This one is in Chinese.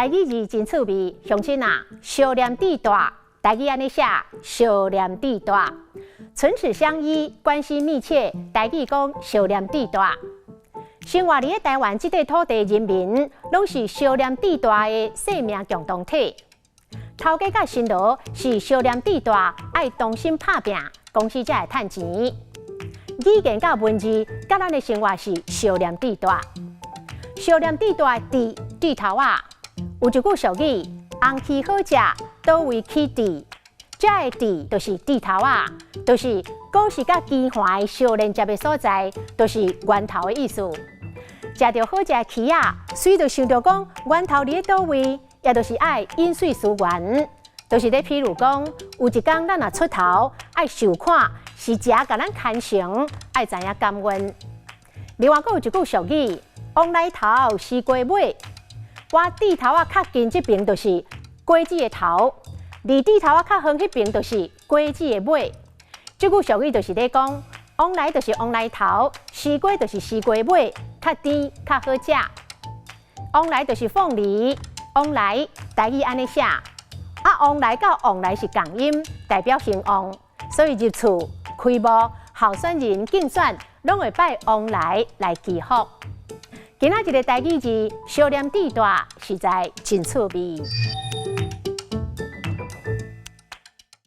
台语字真趣味，乡亲啊，小念地大，台语安尼写，小念地大，唇齿相依，关系密切。台语讲小念地大。生活伫台湾这块土地人民，拢是小念地大的生命共同体。头家甲辛劳是小念地大，爱同心打拼，公司才会赚钱。语言甲文字，甲咱的生活是小念地大。小念地大的地头啊，有一句俗语：红旗好食，倒位起地。这个地就是地头啊，就是古时甲基环小连接的所在，就是源头的意思。食到好食的旗啊，随着想到讲源头伫倒位，也就是爱饮水思源，就是咧譬如讲，有一天咱若出头爱受看，是食甲咱牵绳，爱知影感恩。另外，佫有一句俗语：往来头，是鸡尾。我地头啊较近这边，就是鸡子的头；离地头啊较远迄边，就是鸡子的尾。这句俗语就是咧讲，往来就是往来头，西瓜就是西瓜尾，较甜较好食。往来就是凤梨，往来台语安尼写，往来到往来是共音，代表兴旺，所以入厝、开幕、候选人竞选，拢会拜往来来祈福。今仔日的台语字小念地大，实在真趣味。